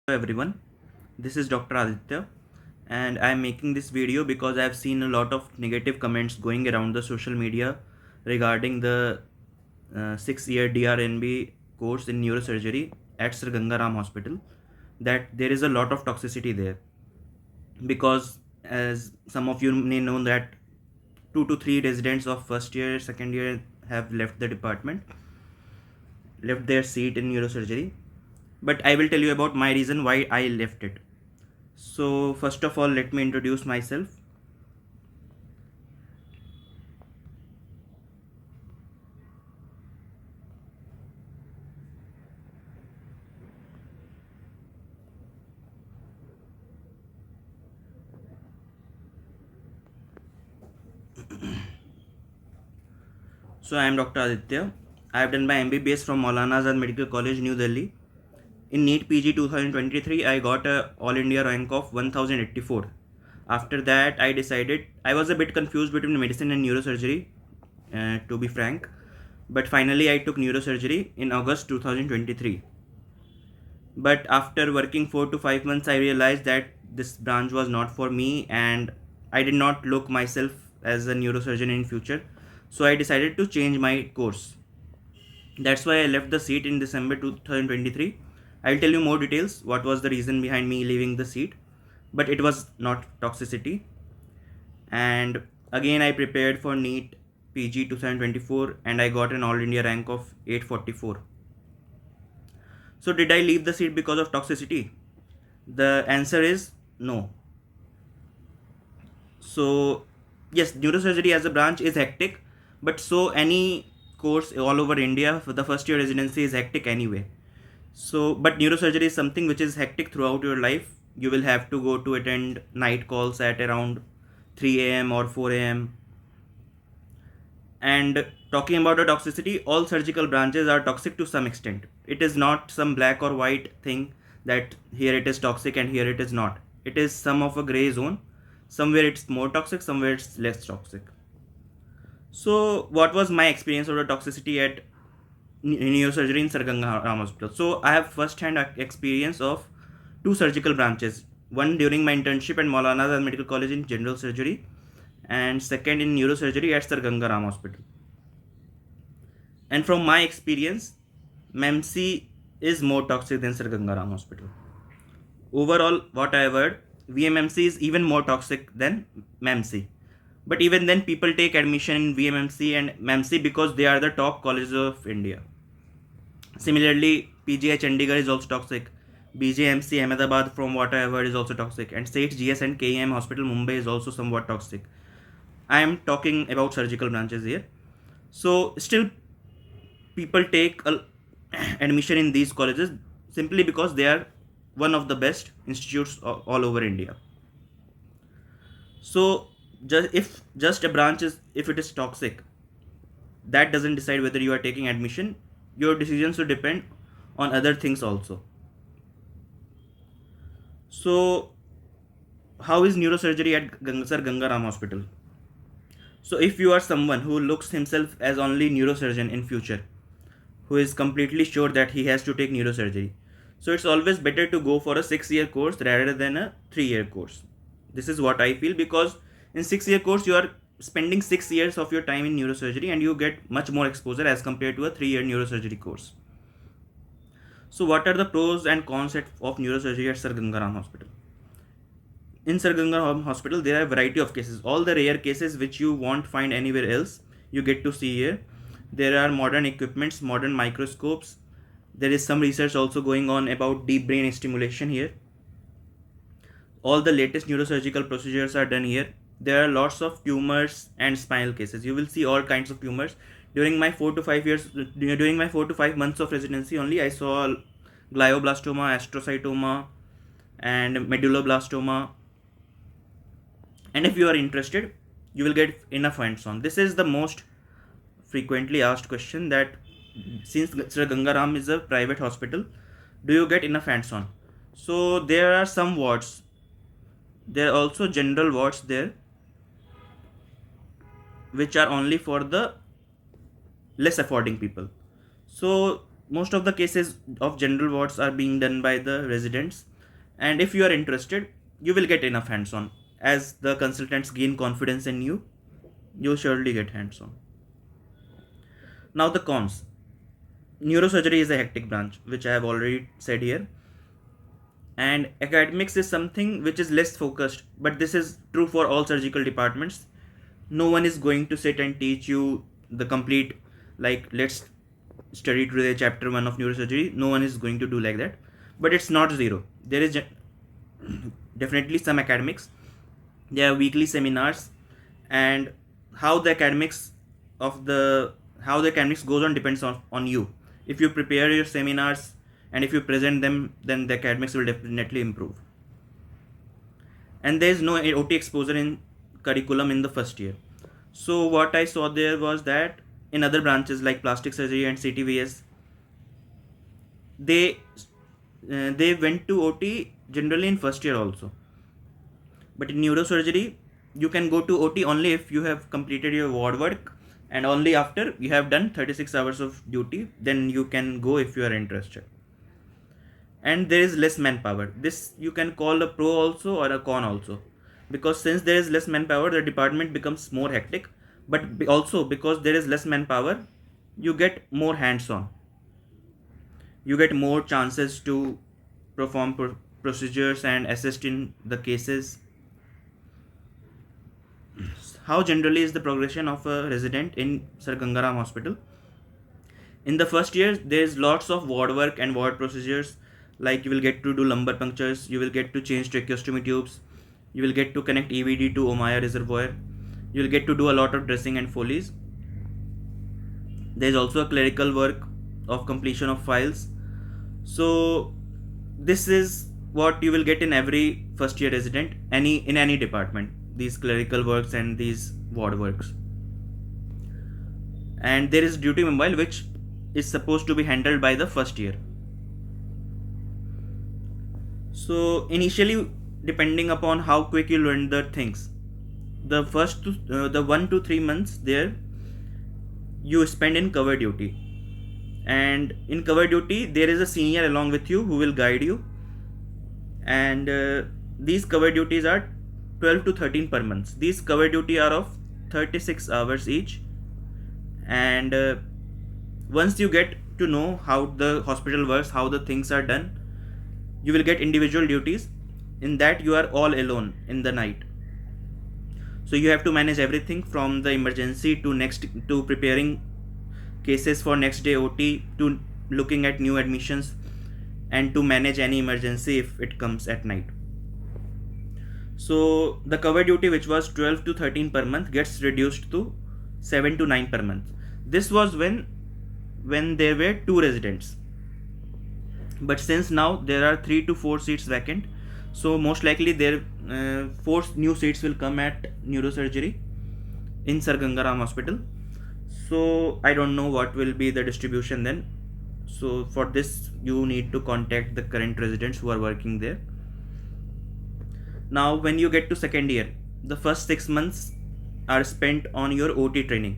Hello everyone, this is Dr. Aditya and I am making this video because I have seen a lot of negative comments going around the social media regarding the 6-year DRNB course in neurosurgery at Sir Gangaram Hospital, that there is a lot of toxicity there because, as some of you may know, that 2 to 3 residents of first year, second year have left the department, left their seat in neurosurgery. But I will tell you about my reason why I left it. So first of all, let me introduce myself. So I am Dr. Aditya. I have done my MBBS from Maulana Azad Medical College, New Delhi. In NEET PG 2023, I got a All India rank of 1084. After that, I decided I was a bit confused between medicine and neurosurgery, to be frank. But finally, I took neurosurgery in August 2023. But after working 4 to 5 months, I realized that this branch was not for me and I did not look myself as a neurosurgeon in future. So I decided to change my course. That's why I left the seat in December 2023. I'll tell you more details what was the reason behind me leaving the seat, but it was not toxicity. And again, I prepared for NEET PG 2024 and I got an All India rank of 844. So did I leave the seat because of toxicity? The answer is no. So yes, neurosurgery as a branch is hectic, but so any course all over India for the first year residency is hectic anyway. So but neurosurgery is something which is hectic throughout your life. You will have to go to attend night calls at around 3 a.m. or 4 a.m. And talking about the toxicity, all surgical branches are toxic to some extent. It is not some black or white thing that here it is toxic and here it is not. It is some of a gray zone. Somewhere it's more toxic, somewhere it's less toxic. So what was my experience of the toxicity at neurosurgery in Sir Gangaram Hospital? So I have first-hand experience of 2 surgical branches. One during my internship at Maulana Azad Medical College in general surgery, and second in neurosurgery at Sir Gangaram Hospital. And from my experience, MEMC is more toxic than Sir Gangaram Hospital. Overall, what I have heard, VMMC is even more toxic than MEMC. But even then, people take admission in VMMC and MEMC because they are the top colleges of India. Similarly, PGI Chandigarh is also toxic. BJMC Ahmedabad, from what I have heard, is also toxic. And State GS and KEM Hospital Mumbai is also somewhat toxic. I am talking about surgical branches here. So still, people take admission in these colleges simply because they are one of the best institutes all over India. So if a branch is, if it is toxic, that doesn't decide whether you are taking admission. Your decisions will depend on other things also. So how is neurosurgery at Sir Gangaram Hospital? So if you are someone who looks himself as only neurosurgeon in future, who is completely sure that he has to take neurosurgery, so it's always better to go for a 6-year course rather than a 3-year course. This is what I feel, because in 6-year course you are spending 6 years of your time in neurosurgery and you get much more exposure as compared to a 3-year neurosurgery course. So what are the pros and cons of neurosurgery at Sir Gangaram Hospital? In Sir Gangaram Hospital, there are a variety of cases. All the rare cases which you won't find anywhere else, you get to see here. There are modern equipments, modern microscopes. There is some research also going on about deep brain stimulation here. All the latest neurosurgical procedures are done here. There are lots of tumors and spinal cases. You will see all kinds of tumors. During my 4 to 5 months of residency only, I saw glioblastoma, astrocytoma, and medulloblastoma. And if you are interested, you will get enough hands-on. This is the most frequently asked question, that since Sir Gangaram is a private hospital, do you get enough hands-on? So there are some wards. There are also general wards there, which are only for the less affording people. So most of the cases of general wards are being done by the residents. And if you are interested, you will get enough hands-on. As the consultants gain confidence in you, you'll surely get hands-on. Now the cons. Neurosurgery is a hectic branch, which I have already said here. And academics is something which is less focused, but this is true for all surgical departments. No one is going to sit and teach you the complete, like, let's study today chapter 1 of neurosurgery. No one is going to do like that. But it's not zero. There is definitely some academics. There are weekly seminars, and how the academics goes on depends on you. If you prepare your seminars and if you present them, then the academics will definitely improve. And there is no OT exposure in curriculum in the first year. So what I saw there was that in other branches like plastic surgery and CTVS, they went to OT generally in first year also. But in neurosurgery, you can go to OT only if you have completed your ward work, and only after you have done 36 hours of duty, then you can go if you are interested. And there is less manpower. This you can call a pro also or a con also, because since there is less manpower, the department becomes more hectic. But also because there is less manpower, you get more hands-on. You get more chances to perform procedures and assist in the cases. How generally is the progression of a resident in Sir Gangaram Hospital? In the first year, there is lots of ward work and ward procedures, like you will get to do lumbar punctures, you will get to change tracheostomy tubes, you will get to connect EVD to Omaya reservoir, you will get to do a lot of dressing and Foley's. There is also a clerical work of completion of files. So this is what you will get in every first year resident, in any department, these clerical works and these ward works. And there is duty mobile, which is supposed to be handled by the first year. So initially, depending upon how quick you learn the things, the 1 to 3 months there you spend in cover duty. And in cover duty, there is a senior along with you who will guide you. And these cover duties are 12 to 13 per month. These cover duty are of 36 hours each. And once you get to know how the hospital works, how the things are done, you will get individual duties. In that, you are all alone in the night. So you have to manage everything from the emergency to preparing cases for next day OT, to looking at new admissions, and to manage any emergency if it comes at night. So the cover duty, which was 12 to 13 per month, gets reduced to 7 to 9 per month. This was when there were 2 residents. But since now there are 3 to 4 seats vacant, so most likely there 4 new seats will come at neurosurgery in Sir Gangaram Hospital. So I don't know what will be the distribution then. So for this, you need to contact the current residents who are working there. Now when you get to second year, the first 6 months are spent on your OT training,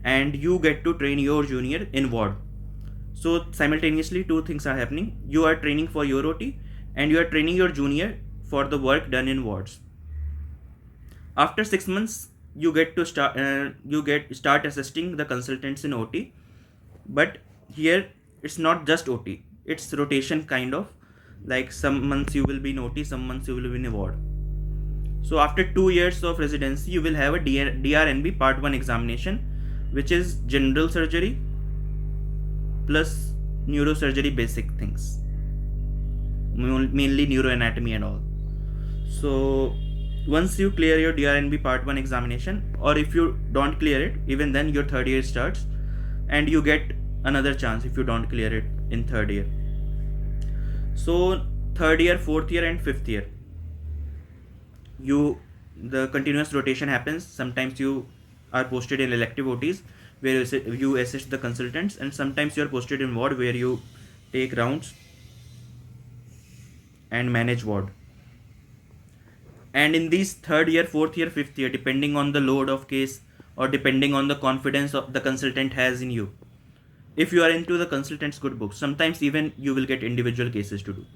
and you get to train your junior in ward. So simultaneously 2 things are happening. You are training for your OT, and you are training your junior for the work done in wards. After 6 months, you get to start assisting the consultants in OT. But here it's not just OT, it's rotation kind of, like some months you will be in OT, some months you will be in a ward. So after 2 years of residency, you will have a DRNB part 1 examination, which is general surgery plus neurosurgery basic things, mainly neuroanatomy and all. So once you clear your DRNB part 1 examination, or if you don't clear it, even then your third year starts, and you get another chance if you don't clear it in third year. So third year, fourth year and fifth year, the continuous rotation happens. Sometimes you are posted in elective OTs where you assist the consultants, and sometimes you are posted in ward where you take rounds and manage ward. And in these third year, fourth year, fifth year, depending on the load of case or depending on the confidence of the consultant has in you, if you are into the consultant's good books, sometimes even you will get individual cases to do.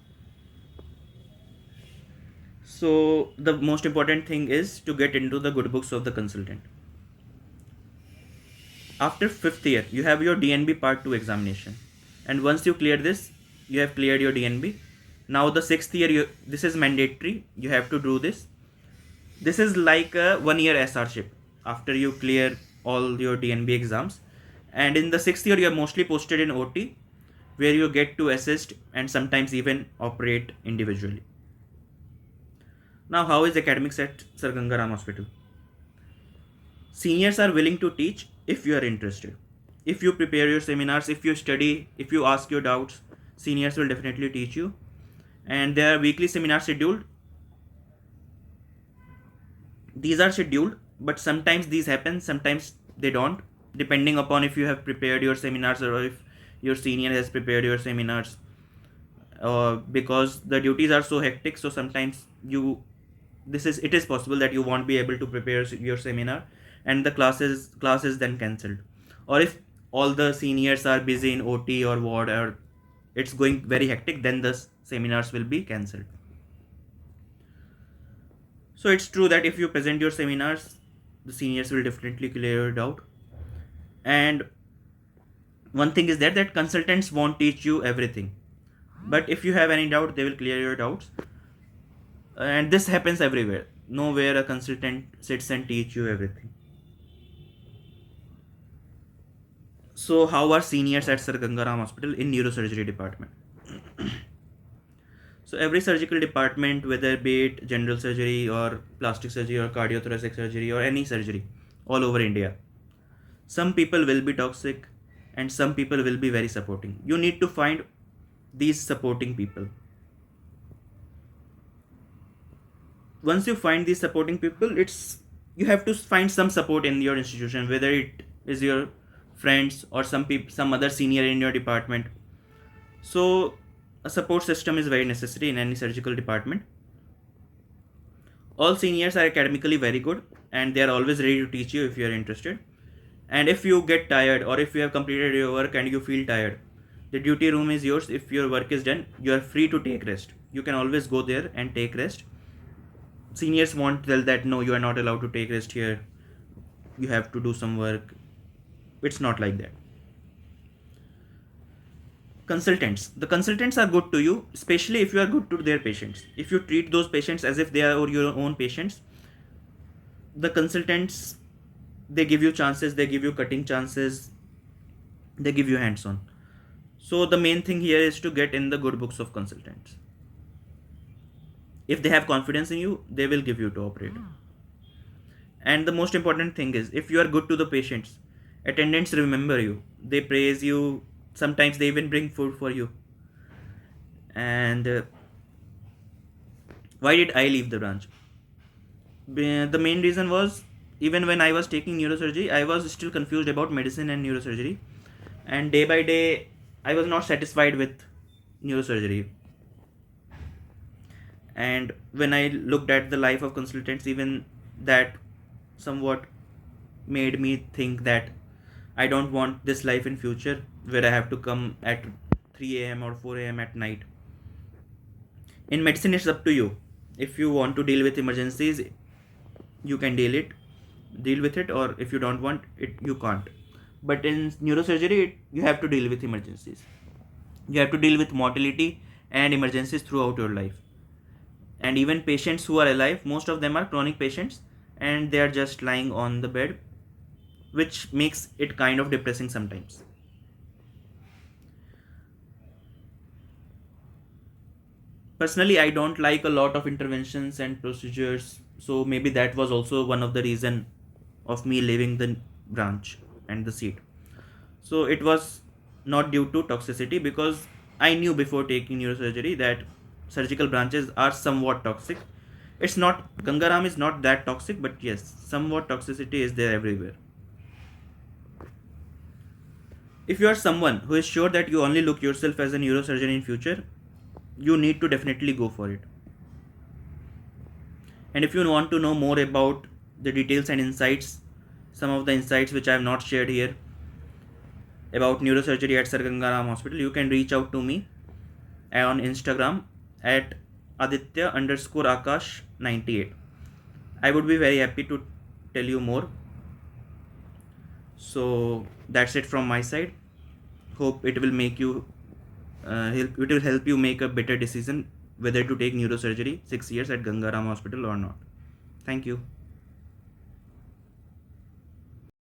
So the most important thing is to get into the good books of the consultant. After 5th year, you have your DNB Part 2 examination. And once you clear this, you have cleared your DNB. Now the 6th year, this is mandatory. You have to do this. This is like a 1-year SRship after you clear all your DNB exams. And in the 6th year, you are mostly posted in OT, where you get to assist and sometimes even operate individually. Now, how is academics at Sir Ganga Ram Hospital? Seniors are willing to teach if you are interested. If you prepare your seminars, if you study, if you ask your doubts, seniors will definitely teach you. And there are weekly seminars scheduled. These are scheduled, but sometimes these happen, sometimes they don't, depending upon if you have prepared your seminars or if your senior has prepared your seminars. Because the duties are so hectic, so sometimes it is possible that you won't be able to prepare your seminar and the class is then cancelled. Or if all the seniors are busy in OT or ward or it's going very hectic, then the seminars will be cancelled. So it's true that if you present your seminars, the seniors will definitely clear your doubt. And one thing is that consultants won't teach you everything, but if you have any doubt, they will clear your doubts. And this happens everywhere. Nowhere a consultant sits and teach you everything. So how are seniors at Sir Ganga Ram Hospital in neurosurgery department? So every surgical department, whether be it general surgery or plastic surgery or cardiothoracic surgery or any surgery all over India, some people will be toxic and some people will be very supporting. You need to find these supporting people. Once you find these supporting people, you have to find some support in your institution, whether it is your friends or some other senior in your department. So a support system is very necessary in any surgical department. All seniors are academically very good and they are always ready to teach you if you are interested. And if you get tired or if you have completed your work and you feel tired, the duty room is yours. If your work is done, you are free to take rest. You can always go there and take rest. Seniors won't tell that no, you are not allowed to take rest here, you have to do some work. It's not like that. The consultants are good to you, especially if you are good to their patients. If you treat those patients as if they are your own patients, the consultants, they give you chances, they give you cutting chances, they give you hands-on. So the main thing here is to get in the good books of consultants. If they have confidence in you, they will give you to operate. And the most important thing is, if you are good to the patients, attendants remember you, they praise you, sometimes they even bring food for you. And why did I leave the branch? The main reason was, even when I was taking neurosurgery, I was still confused about medicine and neurosurgery, and day by day I was not satisfied with neurosurgery. And when I looked at the life of consultants, even that somewhat made me think that I don't want this life in future, where I have to come at 3 a.m. or 4 a.m. at night. In medicine, it's up to you. If you want to deal with emergencies, you can deal with it, or if you don't want it, you can't. But in neurosurgery, you have to deal with emergencies. You have to deal with mortality and emergencies throughout your life. And even patients who are alive, most of them are chronic patients and they are just lying on the bed, which makes it kind of depressing sometimes. Personally, I don't like a lot of interventions and procedures, so maybe that was also one of the reason of me leaving the branch and the seat. So it was not due to toxicity, because I knew before taking neurosurgery that surgical branches are somewhat toxic. It's not, Gangaram is not that toxic, but yes, somewhat toxicity is there everywhere. If you are someone who is sure that you only look yourself as a neurosurgeon in future, you need to definitely go for it. And if you want to know more about the details and insights, some of the insights which I have not shared here about neurosurgery at Sir Ganga Ram Hospital, you can reach out to me on Instagram at Aditya underscore Akash 98. I would be very happy to tell you more. So that's it from my side. Hope it will make you it will help you make a better decision whether to take neurosurgery 6 years at Gangaram Hospital or not. Thank you.